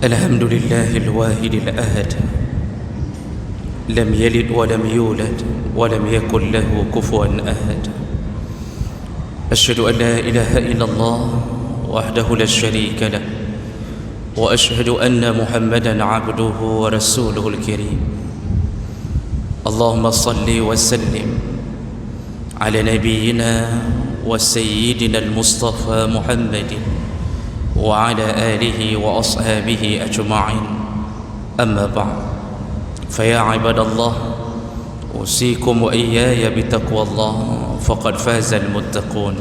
الحمد لله الواحد الأحد لم يلد ولم يولد ولم يكن له كفوا أحد أشهد أن لا إله إلا الله وحده لا شريك له وأشهد أن محمدا عبده ورسوله الكريم اللهم صل وسلم على نبينا وسيدنا المصطفى محمد وعلى آله وأصحابه أجمعين أما بعد فيا عباد الله أوصيكم وإياي بتقوى الله فقد فاز المتقون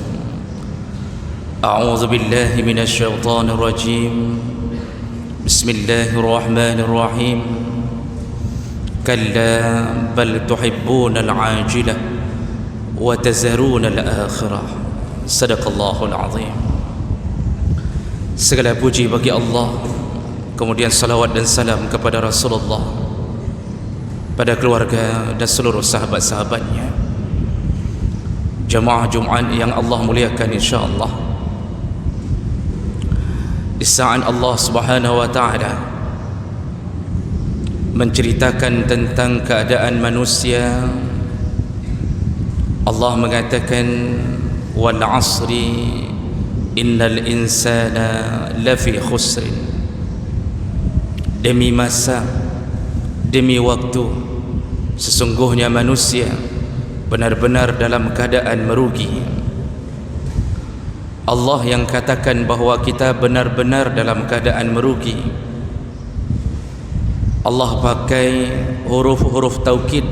أعوذ بالله من الشيطان الرجيم بسم الله الرحمن الرحيم كلا بل تحبون العاجلة وتذرون الآخرة صدق الله العظيم. Segala puji bagi Allah, kemudian salawat dan salam kepada Rasulullah, pada keluarga dan seluruh sahabat-sahabatnya, jamaah Jumat yang Allah muliakan insya-Allah. Di saat Allah Subhanahu wa taala menceritakan tentang keadaan manusia, Allah mengatakan wal 'asri innal insana lafi khusrin. Demi masa, demi waktu, sesungguhnya manusia benar-benar dalam keadaan merugi. Allah yang katakan bahawa kita benar-benar dalam keadaan merugi, Allah pakai huruf-huruf taukid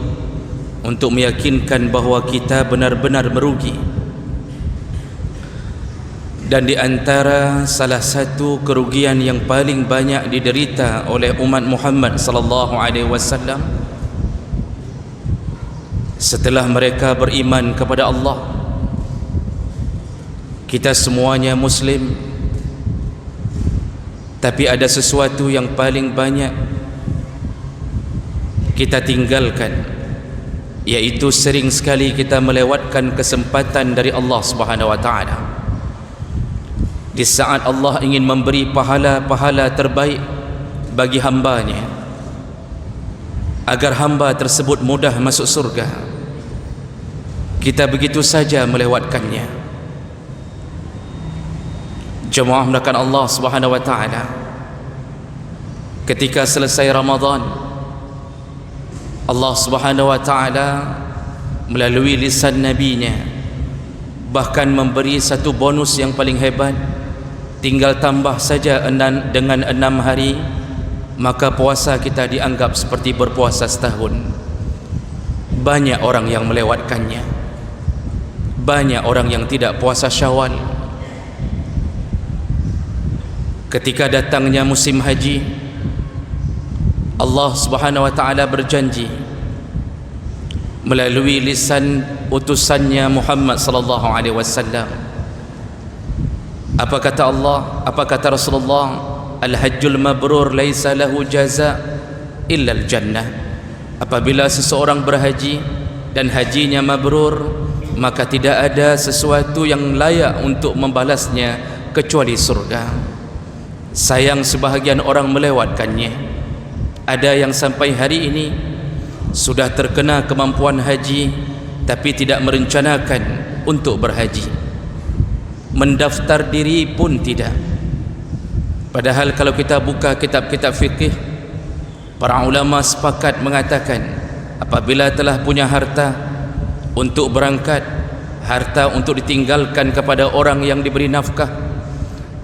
untuk meyakinkan bahawa kita benar-benar merugi. Dan di antara salah satu kerugian yang paling banyak diderita oleh umat Muhammad sallallahu alaihi wasallam setelah mereka beriman kepada Allah, kita semuanya muslim, tapi ada sesuatu yang paling banyak kita tinggalkan, yaitu sering sekali kita melewatkan kesempatan dari Allah Subhanahu wa taala. Di saat Allah ingin memberi pahala-pahala terbaik bagi hambanya, agar hamba tersebut mudah masuk surga, kita begitu saja melewatkannya. Jemaah melakukan Allah Subhanahu wa taala, ketika selesai Ramadan, Allah Subhanahu wa taala melalui lisan nabinya bahkan memberi satu bonus yang paling hebat. Tinggal tambah saja dengan 6 hari, maka puasa kita dianggap seperti berpuasa setahun. Banyak orang yang melewatkannya, banyak orang yang tidak puasa Syawal. Ketika datangnya musim haji, Allah Subhanahu wa taala berjanji melalui lisan utusannya Muhammad sallallahu alaihi wasallam. Apa kata Allah? Apa kata Rasulullah? Al-hajjul mabrur laisa lahu jaza illa al-jannah. Apabila seseorang berhaji dan hajinya mabrur, maka tidak ada sesuatu yang layak untuk membalasnya kecuali surga. Sayang sebahagian orang melewatkannya. Ada yang sampai hari ini sudah terkena kemampuan haji tapi tidak merencanakan untuk berhaji, mendaftar diri pun tidak. Padahal kalau kita buka kitab-kitab fikih, para ulama sepakat mengatakan apabila telah punya harta untuk berangkat, harta untuk ditinggalkan kepada orang yang diberi nafkah,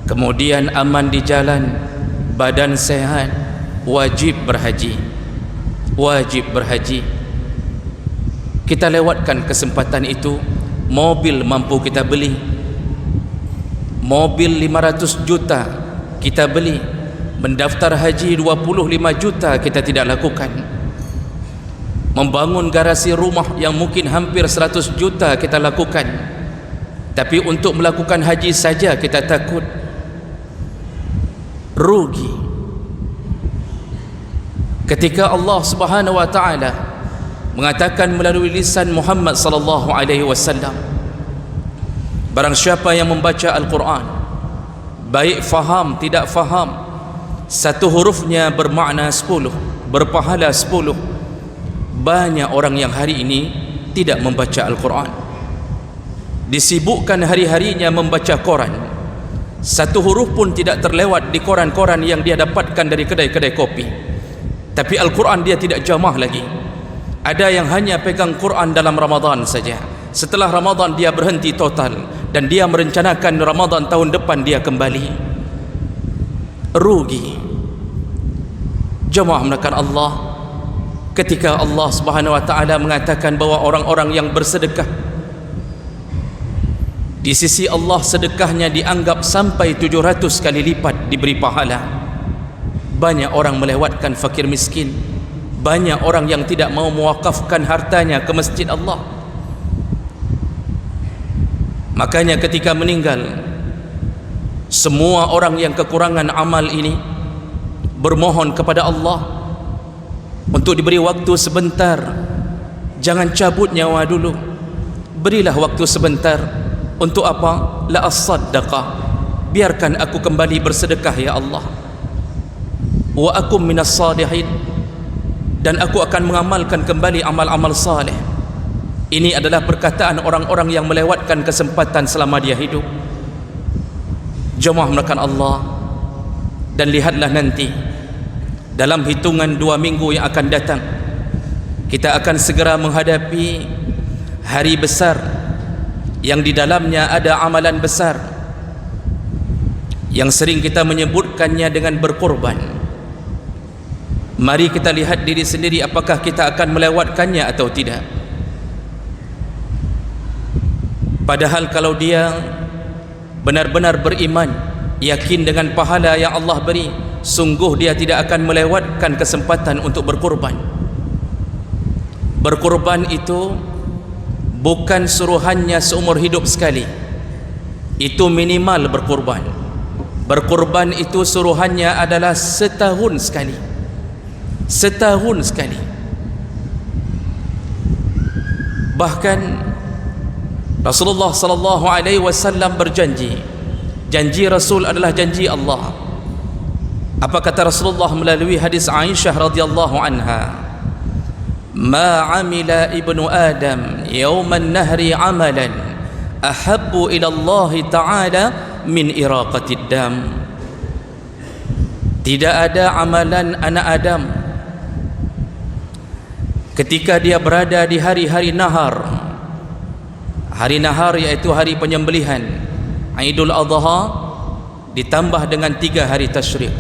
kemudian aman di jalan, badan sehat, wajib berhaji. Wajib berhaji. Kita lewatkan kesempatan itu. Mobil mampu kita beli, mobil 500 juta kita beli, mendaftar haji 25 juta kita tidak lakukan, membangun garasi rumah yang mungkin hampir 100 juta kita lakukan, tapi untuk melakukan haji saja kita takut rugi. Ketika Allah Subhanahu wa taala mengatakan melalui lisan Muhammad sallallahu alaihi wasallam, barang siapa yang membaca Al-Quran, baik faham tidak faham, satu hurufnya bermakna 10, berpahala 10. Banyak orang yang hari ini tidak membaca Al-Quran, disibukkan hari-harinya membaca koran. Satu huruf pun tidak terlewat di koran-koran yang dia dapatkan dari kedai-kedai kopi. Tapi Al-Quran dia tidak jamah lagi. Ada yang hanya pegang Quran dalam Ramadan saja. Setelah Ramadan dia berhenti total, dan dia merencanakan Ramadan tahun depan dia kembali. Rugi. Jemaah melakukan Allah, ketika Allah Subhanahu wa taala mengatakan bahwa orang-orang yang bersedekah di sisi Allah sedekahnya dianggap sampai 700 kali lipat diberi pahala. Banyak orang melewatkan fakir miskin. Banyak orang yang tidak mau mewakafkan hartanya ke masjid Allah. Makanya ketika meninggal, semua orang yang kekurangan amal ini bermohon kepada Allah untuk diberi waktu sebentar. Jangan cabut nyawa dulu, berilah waktu sebentar. Untuk apa? La as-saddaqah, biarkan aku kembali bersedekah ya Allah. Wa akum minas salihin, dan aku akan mengamalkan kembali amal-amal saleh. Ini adalah perkataan orang-orang yang melewatkan kesempatan selama dia hidup. Jemaah melakukan Allah, dan lihatlah nanti dalam hitungan 2 minggu yang akan datang, kita akan segera menghadapi hari besar yang di dalamnya ada amalan besar yang sering kita menyebutkannya dengan berkorban. Mari kita lihat diri sendiri, apakah kita akan melewatkannya atau tidak. Padahal kalau dia benar-benar beriman, yakin dengan pahala yang Allah beri, sungguh dia tidak akan melewatkan kesempatan untuk berkorban. Berkorban itu bukan suruhannya seumur hidup sekali, itu minimal berkorban. Berkorban itu suruhannya adalah setahun sekali. Setahun sekali. Bahkan Rasulullah sallallahu alaihi wasallam berjanji. Janji Rasul adalah janji Allah. Apa kata Rasulullah melalui hadis Aisyah radhiyallahu anha? Ma amila ibnu Adam yawman nahri amalan ahabbu ila Allah ta'ala min iraqatid dam. Tidak ada amalan anak Adam ketika dia berada di hari-hari nahar. Hari nahar iaitu hari penyembelihan, Idul Adha, ditambah dengan 3 hari tasyrik.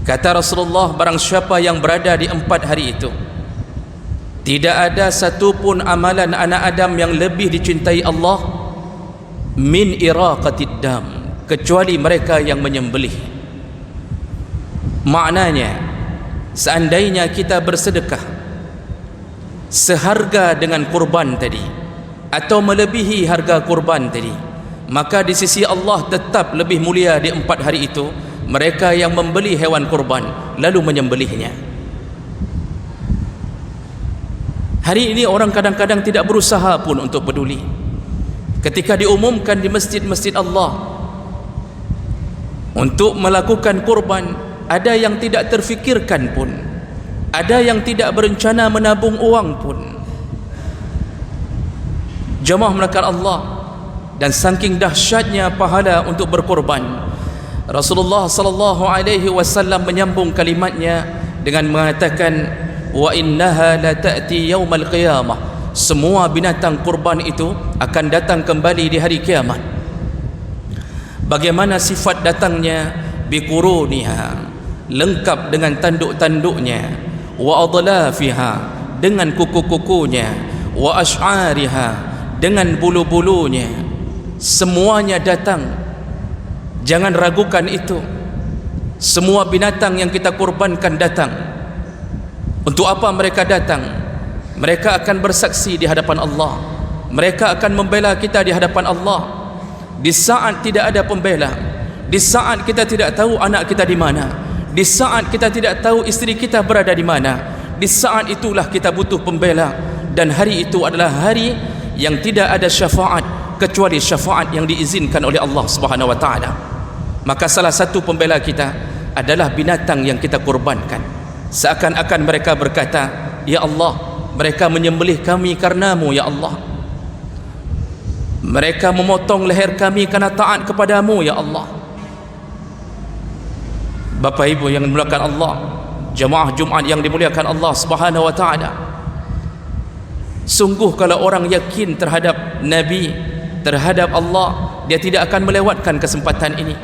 Kata Rasulullah, barang siapa yang berada di 4 hari itu, tidak ada satu pun amalan anak Adam yang lebih dicintai Allah min iraqatid dam, kecuali mereka yang menyembelih. Maknanya, seandainya kita bersedekah seharga dengan kurban tadi, atau melebihi harga kurban tadi, maka di sisi Allah tetap lebih mulia di 4 hari itu mereka yang membeli hewan kurban lalu menyembelihnya. Hari ini orang kadang-kadang tidak berusaha pun untuk peduli. Ketika diumumkan di masjid-masjid Allah untuk melakukan kurban, ada yang tidak terfikirkan pun, ada yang tidak berencana menabung uang pun. Jemaah melakukan Allah, dan saking dahsyatnya pahala untuk berkorban, Rasulullah sallallahu alaihi wasallam menyambung kalimatnya dengan mengatakan, wa innaha la ta'ti yaumal qiyamah, semua binatang kurban itu akan datang kembali di hari kiamat. Bagaimana sifat datangnya? Biquruniha, lengkap dengan tanduk-tanduknya, wa adlafiha, dengan kuku-kukunya, wa ash'ariha, dengan bulu-bulunya, semuanya datang. Jangan ragukan itu. Semua binatang yang kita kurbankan datang. Untuk apa mereka datang? Mereka akan bersaksi di hadapan Allah. Mereka akan membela kita di hadapan Allah. Di saat tidak ada pembela, di saat kita tidak tahu anak kita di mana, di saat kita tidak tahu isteri kita berada di mana, di saat itulah kita butuh pembela. Dan hari itu adalah hari yang tidak ada syafaat kecuali syafaat yang diizinkan oleh Allah Subhanahu wa taala. Maka salah satu pembela kita adalah binatang yang kita kurbankan. Seakan-akan mereka berkata, ya Allah, mereka menyembelih kami karenamu ya Allah, mereka memotong leher kami kerana taat kepadamu ya Allah. Bapak Ibu yang dimuliakan Allah, jemaah Jumaat yang dimuliakan Allah Subhanahu wa taala, sungguh kalau orang yakin terhadap Nabi, terhadap Allah, dia tidak akan melewatkan kesempatan ini.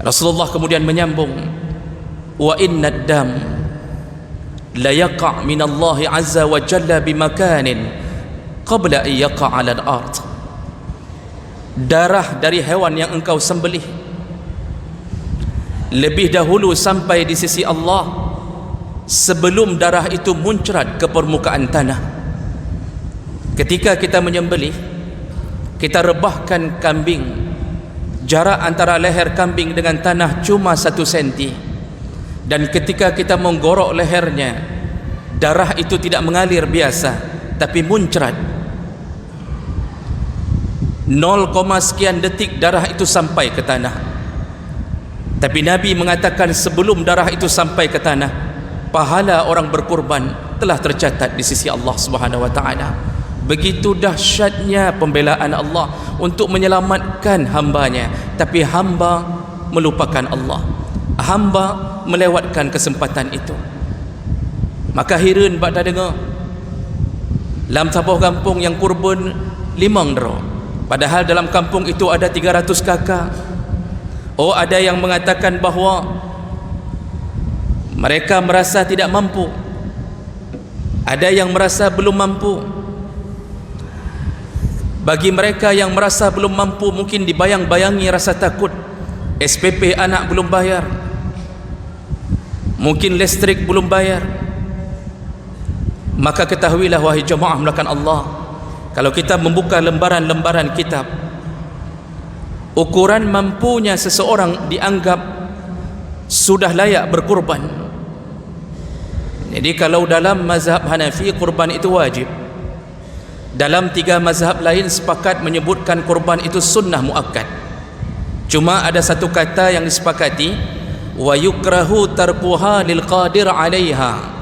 Rasulullah kemudian menyambung, wa inna ad-dam la yaqa' min Allah azza wa jalla bimakanin qabla an yaqa' 'ala al-ard. Darah dari hewan yang engkau sembelih lebih dahulu sampai di sisi Allah sebelum darah itu muncrat ke permukaan tanah. Ketika kita menyembelih, kita rebahkan kambing, jarak antara leher kambing dengan tanah cuma 1 senti, dan ketika kita menggorok lehernya, darah itu tidak mengalir biasa tapi muncrat. 0, sekian detik darah itu sampai ke tanah. Tapi Nabi mengatakan sebelum darah itu sampai ke tanah, pahala orang berkurban telah tercatat di sisi Allah Subhanahu wa taala. Begitu dahsyatnya pembelaan Allah untuk menyelamatkan hambanya, tapi hamba melupakan Allah, hamba melewatkan kesempatan itu. Maka hirin bak dah dengar dalam sebuah kampung yang kurban 5 dera, padahal dalam kampung itu ada 300 kakak. Oh, ada yang mengatakan bahawa mereka merasa tidak mampu, ada yang merasa belum mampu. Bagi mereka yang merasa belum mampu, mungkin dibayang-bayangi rasa takut. SPP anak belum bayar, mungkin listrik belum bayar. Maka ketahuilah wahai jemaah melakukan Allah, kalau kita membuka lembaran-lembaran kitab, ukuran mampunya seseorang dianggap sudah layak berkurban. Jadi kalau dalam mazhab Hanafi kurban itu wajib, dalam 3 mazhab lain sepakat menyebutkan kurban itu sunnah muakkad. Cuma ada satu kata yang disepakati, wa yukrahu tarkuha lil qadir 'alaiha.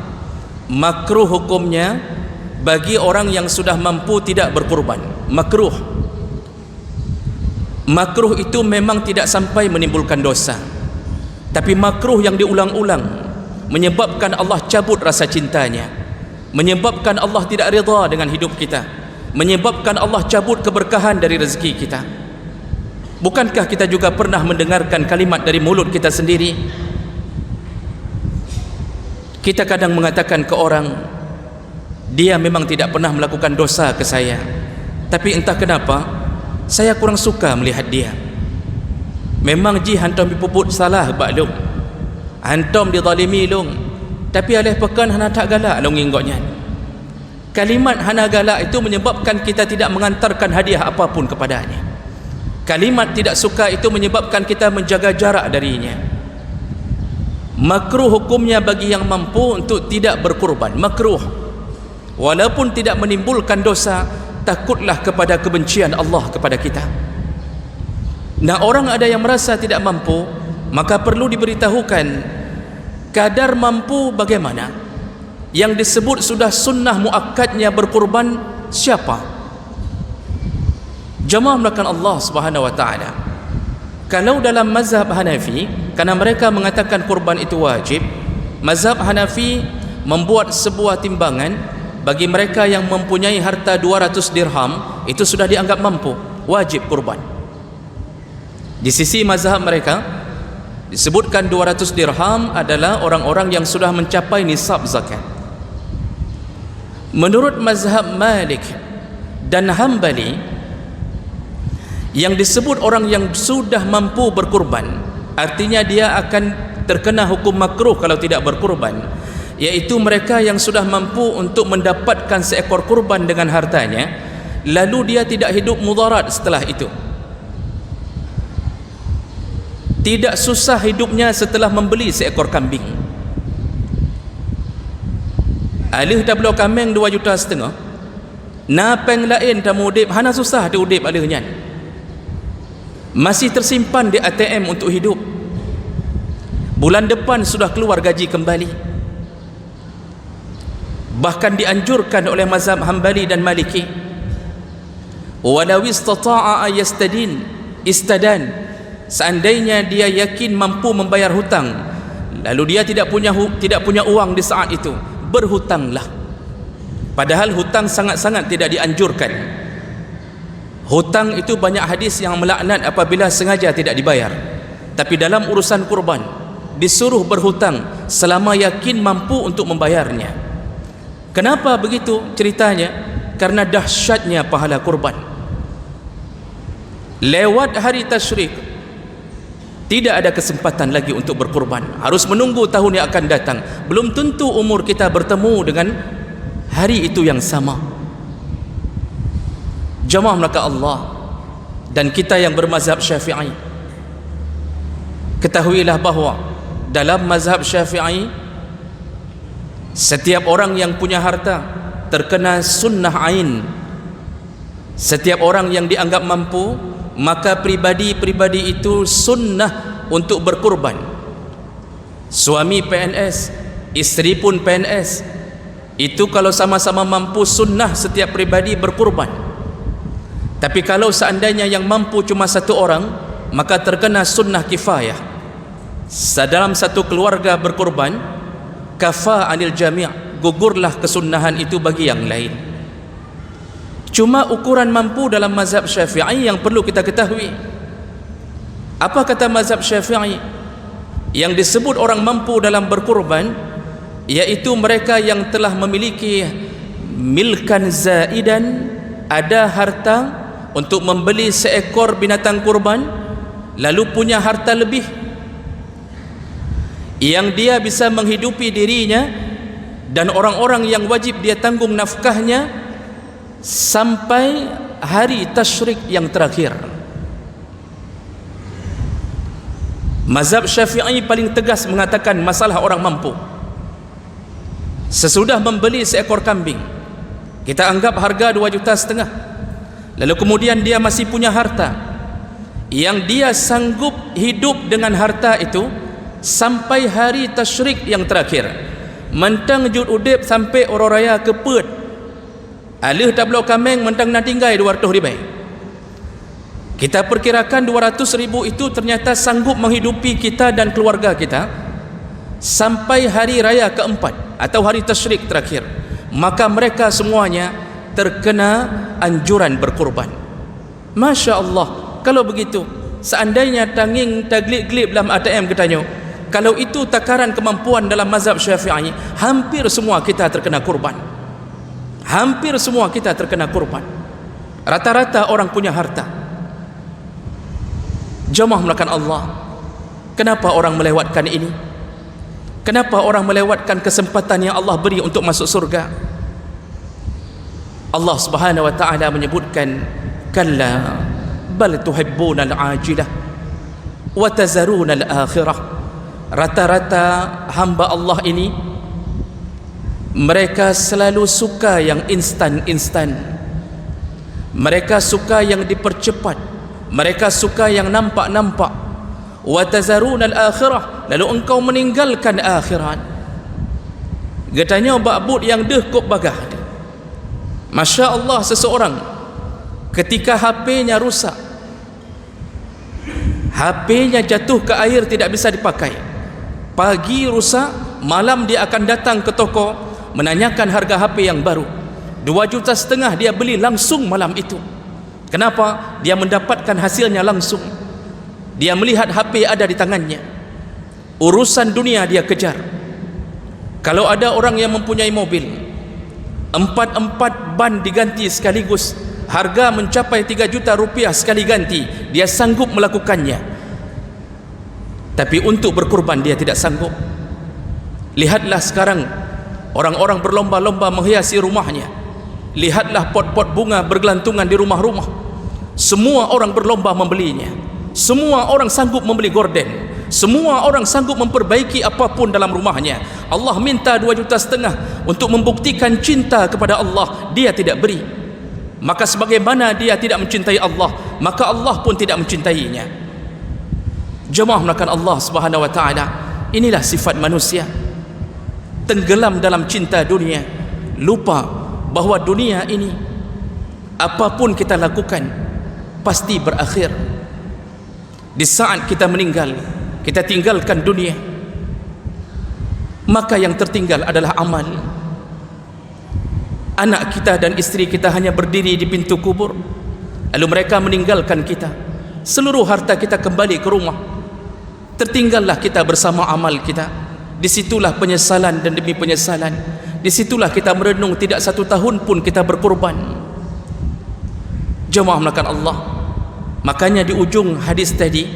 Makruh hukumnya bagi orang yang sudah mampu tidak berkurban. Makruh. Makruh itu memang tidak sampai menimbulkan dosa, tapi makruh yang diulang-ulang menyebabkan Allah cabut rasa cintanya, menyebabkan Allah tidak redha dengan hidup kita, menyebabkan Allah cabut keberkahan dari rezeki kita. Bukankah kita juga pernah mendengarkan kalimat dari mulut kita sendiri? Kita kadang mengatakan ke orang, dia memang tidak pernah melakukan dosa ke saya, tapi entah kenapa saya kurang suka melihat dia. Memang ji hantam dipuput salah bak long, hantam dizalimi long, tapi alih pekan hana tak galak long inggotnya. Kalimat hana galak itu menyebabkan kita tidak mengantarkan hadiah apapun kepadanya. Kalimat tidak suka itu menyebabkan kita menjaga jarak darinya. Makruh hukumnya bagi yang mampu untuk tidak berkurban. Makruh, walaupun tidak menimbulkan dosa, takutlah kepada kebencian Allah kepada kita. Nah, orang ada yang merasa tidak mampu, maka perlu diberitahukan kadar mampu bagaimana. Yang disebut sudah sunnah muakkadnya berkurban siapa? Jemaah melakukan Allah Subhanahu wa taala. Kalau dalam mazhab Hanafi, karena mereka mengatakan kurban itu wajib, mazhab Hanafi membuat sebuah timbangan. Bagi mereka yang mempunyai harta 200 dirham, itu sudah dianggap mampu, wajib kurban. Di sisi mazhab mereka disebutkan 200 dirham adalah orang-orang yang sudah mencapai nisab zakat. Menurut mazhab Malik dan Hambali, yang disebut orang yang sudah mampu berkurban, artinya dia akan terkena hukum makruh kalau tidak berkurban, yaitu mereka yang sudah mampu untuk mendapatkan seekor kurban dengan hartanya, lalu dia tidak hidup mudarat setelah itu, tidak susah hidupnya setelah membeli seekor kambing. Alih dah beli kambing 2,5 juta, napeng lain dah mudip, hana susah dia udip alihnya. masih tersimpan di ATM untuk hidup. Bulan depan sudah keluar gaji kembali. Bahkan dianjurkan oleh mazhab Hambali dan Maliki, walau istata'a istadan, seandainya dia yakin mampu membayar hutang, lalu dia tidak punya uang di saat itu, berhutanglah. Padahal hutang sangat-sangat tidak dianjurkan. Hutang itu banyak hadis yang melaknat apabila sengaja tidak dibayar. Tapi dalam urusan kurban disuruh berhutang selama yakin mampu untuk membayarnya. Kenapa begitu ceritanya? Karena dahsyatnya pahala kurban. Lewat hari tasyrik tidak ada kesempatan lagi untuk berkurban, harus menunggu tahun yang akan datang. Belum tentu umur kita bertemu dengan hari itu yang sama. Jamaah maka Allah dan kita yang bermazhab Syafi'i, ketahuilah bahawa dalam mazhab Syafi'i, setiap orang yang punya harta terkena sunnah ain. Setiap orang yang dianggap mampu, maka pribadi-pribadi itu sunnah untuk berkurban. Suami PNS, isteri pun PNS, itu kalau sama-sama mampu sunnah setiap pribadi berkurban. Tapi kalau seandainya yang mampu cuma satu orang, maka terkena sunnah kifayah. Dalam satu keluarga berkurban, kafa anil jami', gugurlah kesunnahan itu bagi yang lain. Cuma ukuran mampu dalam mazhab Syafi'i yang perlu kita ketahui. Apa kata mazhab Syafi'i? Yang disebut orang mampu dalam berkurban, yaitu mereka yang telah memiliki milkan zaidan, ada harta untuk membeli seekor binatang kurban, lalu punya harta lebih yang dia bisa menghidupi dirinya dan orang-orang yang wajib dia tanggung nafkahnya sampai hari tasyrik yang terakhir. Mazhab Syafi'i paling tegas mengatakan masalah orang mampu. Sesudah membeli seekor kambing, kita anggap harga 2,5 juta, lalu kemudian dia masih punya harta yang dia sanggup hidup dengan harta itu sampai hari tasyrik yang terakhir. Mentang jud udip sampai orang raya keput, alih tak belau kameng mentang nak tinggal 200 ribu. Kita perkirakan 200,000 itu ternyata sanggup menghidupi kita dan keluarga kita sampai hari raya keempat atau hari tasyrik terakhir. Maka mereka semuanya terkena anjuran berkurban. Masya Allah. Kalau begitu, seandainya tanging taglik-glip dalam ATM katanya, kalau itu takaran kemampuan dalam mazhab Syafi'i, hampir semua kita terkena kurban. Hampir semua kita terkena kurban. Rata-rata orang punya harta. Jamaah melakukan Allah. Kenapa orang melewatkan ini? Kenapa orang melewatkan kesempatan yang Allah beri untuk masuk surga? Allah Subhanahu wa taala menyebutkan, kalla bal tuhibbunal ajilah wa tazarunal akhirah. Rata-rata hamba Allah ini mereka selalu suka yang instan-instan. Mereka suka yang dipercepat. Mereka suka yang nampak-nampak. Wa tazarunal akhirah, lalu engkau meninggalkan akhirat. Katanya bakbut yang deh kop bagah. Masya Allah, seseorang ketika HP-nya rusak, HP-nya jatuh ke air tidak bisa dipakai, pagi rusak, malam dia akan datang ke toko menanyakan harga HP yang baru. 2,5 juta dia beli langsung malam itu. Kenapa? Dia mendapatkan hasilnya langsung. Dia melihat HP ada di tangannya. Urusan dunia dia kejar. Kalau ada orang yang mempunyai mobil, 4 ban diganti sekaligus, harga mencapai 3 juta rupiah sekali ganti, dia sanggup melakukannya. Tapi untuk berkurban dia tidak sanggup. Lihatlah sekarang orang-orang berlomba-lomba menghiasi rumahnya. Lihatlah pot-pot bunga bergelantungan di rumah-rumah. Semua orang berlomba membelinya. Semua orang sanggup membeli gorden. Semua orang sanggup memperbaiki apapun dalam rumahnya. Allah minta 2,5 juta untuk membuktikan cinta kepada Allah, dia tidak beri. Maka sebagaimana dia tidak mencintai Allah, maka Allah pun tidak mencintainya. Jemaah melakukan Allah Subhanahu wa taala, inilah sifat manusia, tenggelam dalam cinta dunia, lupa bahawa dunia ini apapun kita lakukan pasti berakhir. Di saat kita meninggal, kita tinggalkan dunia, maka yang tertinggal adalah amal. Anak kita dan isteri kita hanya berdiri di pintu kubur, lalu mereka meninggalkan kita. Seluruh harta kita kembali ke rumah, tertinggallah kita bersama amal kita. Disitulah penyesalan dan demi penyesalan. Disitulah kita merenung, tidak 1 tahun pun kita berkorban. Jemaah melakukan Allah, makanya di ujung hadis tadi,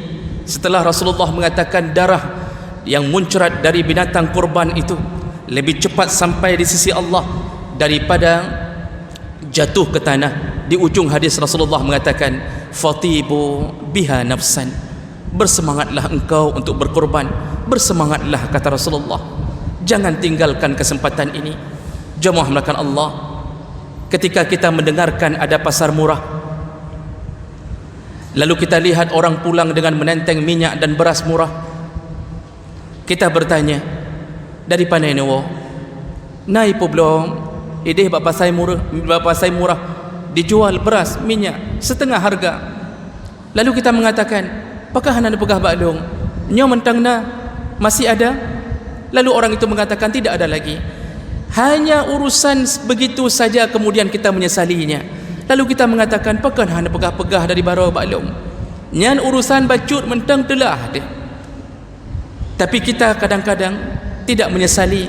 setelah Rasulullah mengatakan darah yang muncrat dari binatang kurban itu lebih cepat sampai di sisi Allah daripada jatuh ke tanah, di ujung hadis Rasulullah mengatakan, fatibu biha nafsan, bersemangatlah engkau untuk berkorban, bersemangatlah, kata Rasulullah. Jangan tinggalkan kesempatan ini. Jemaah melakukan Allah, ketika kita mendengarkan ada pasar murah, lalu kita lihat orang pulang dengan menenteng minyak dan beras murah, kita bertanya, dari mana ini wo? Nai po belum? Ideh bapa saya murah, dijual beras, minyak setengah harga. Lalu kita mengatakan, apakah anda pegah baklong? Nyo mentangna masih ada? Lalu orang itu mengatakan tidak ada lagi. Hanya urusan begitu saja kemudian kita menyesalinya. Lalu kita mengatakan, apakah anda pegah-pegah dari barang baklong? Nyan urusan bacut mentang telah dia. Tapi kita kadang-kadang tidak menyesali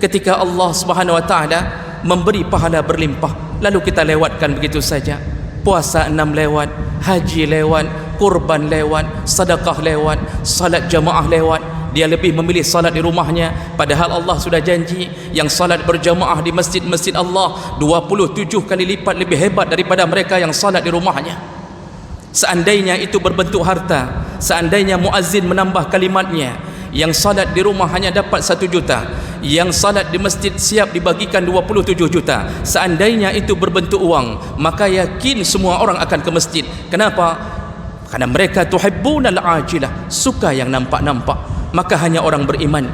ketika Allah Subhanahu wa taala memberi pahala berlimpah, lalu kita lewatkan begitu saja. Puasa 6 lewat, haji lewat, kurban lewat, sedekah lewat, salat jamaah lewat. Dia lebih memilih salat di rumahnya, padahal Allah sudah janji yang salat berjamaah di masjid-masjid Allah 27 kali lipat lebih hebat daripada mereka yang salat di rumahnya. Seandainya itu berbentuk harta, seandainya muazzin menambah kalimatnya, yang salat di rumah hanya dapat 1 juta, yang salat di masjid siap dibagikan 27 juta. Seandainya itu berbentuk uang, maka yakin semua orang akan ke masjid. Kenapa? Karena mereka tuhibbunal ajilah, suka yang nampak-nampak. Maka hanya orang beriman,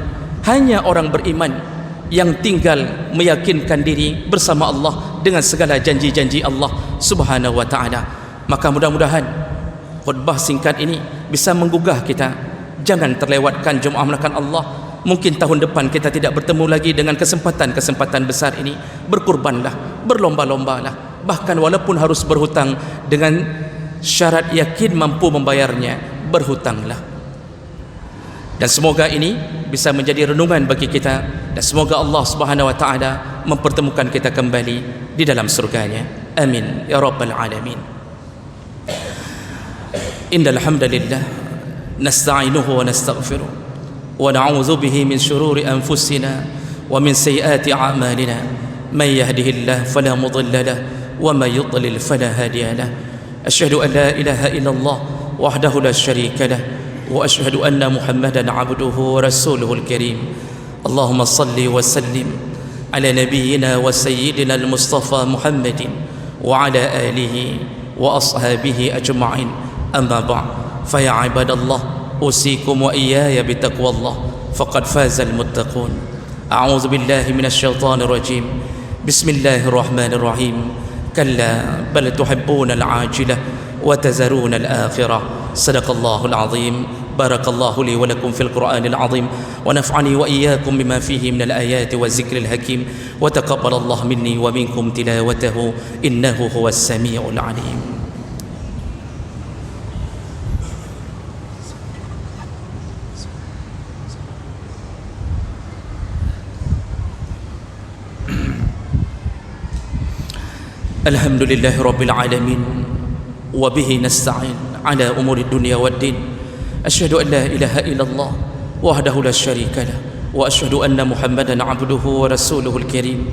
yang tinggal meyakinkan diri bersama Allah dengan segala janji-janji Allah Subhanahu wa taala. Maka mudah-mudahan khutbah singkat ini bisa menggugah kita. Jangan terlewatkan jemaah melakukan Allah. Mungkin tahun depan kita tidak bertemu lagi dengan kesempatan-kesempatan besar ini. Berkurbanlah, berlomba-lombalah, bahkan walaupun harus berhutang dengan syarat yakin mampu membayarnya, berhutanglah. Dan semoga ini bisa menjadi renungan bagi kita, dan semoga Allah Subhanahu wa taala mempertemukan kita kembali di dalam surganya. Amin ya rabbal alamin. Innal hamdalillah nasta'inuhu wa nastaghfiruh wa na'udzu bihi min shururi anfusina wa min sayyiati a'malina. Man yahdihillahu fala mudilla lahu wa man yudlil fala hadiya lahu. Asyhadu an la ilaha illallah wahdahu la syarika lahu wa asyhadu anna Muhammadan 'abduhu wa rasuluhul karim. Allahumma salli wa sallim ala nabiyyina wa sayyidina al-Mustafa Muhammadin wa ala alihi wa ashabihi ajma'in. Amma ba'd, fa ya ibadallah, usikum wa iyaya bitaqwallah, faqad fazal muttaqun. A'udzu billahi minasy syaithanir rajim. Bismillahirrahmanirrahim. Kalla bal tuhibbunal 'ajilah wa tazarunal akhirah. Sadaqallahul azim. Barakallahu li wa lakum fil Qur'anil azim wa naf'ani wa iyyakum bima fihi minal ayati wa zikril hakim wa taqabbalallahu minni wa minkum tilawatahu innahu huwas samiul alim. Alhamdulillahi rabbil alamin wa bihi nasta'in ala umuri dunya waddin. Asyhadu an la ilaha illallah wahdahu la syarika lah wa asyhadu anna Muhammadan 'abduhu wa rasuluhul karim.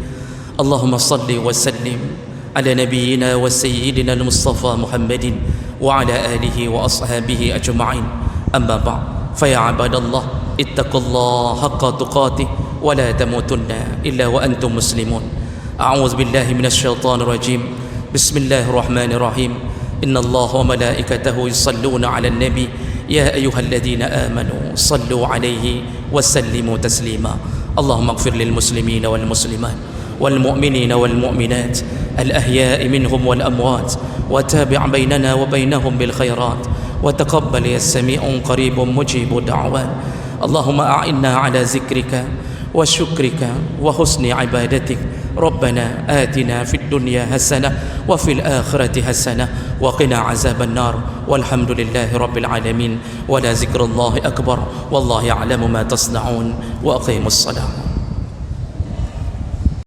Allahumma salli wa sallim ala nabiyyina wa sayyidina al-Mustafa Muhammadin wa ala alihi wa ashabihi ajma'in. Amma ba'd, fa ya 'ibadallah ittaqullaha haqqa tuqatih wa la tamutunna illa wa antum muslimun. A'udzu billahi minasy syaithanir rajim. Bismillahirrahmanirrahim. إن الله وملائكته يصلون على النبي يا أيها الذين آمنوا صلوا عليه وسلموا تسليما اللهم اغفر للمسلمين والمسلمات والمؤمنين والمؤمنات الأحياء منهم والأموات وتابع بيننا وبينهم بالخيرات وتقبل يا السميع قريب مجيب دعوات اللهم أعنا على ذكرك وشكرك وحسن عبادتك ربنا آتنا في الدنيا حسنة وفي الآخرة حسنة وقنا عذاب النار والحمد لله رب العالمين ولا ذكر الله أكبر والله يعلم ما تصنعون وأقيموا الصلاة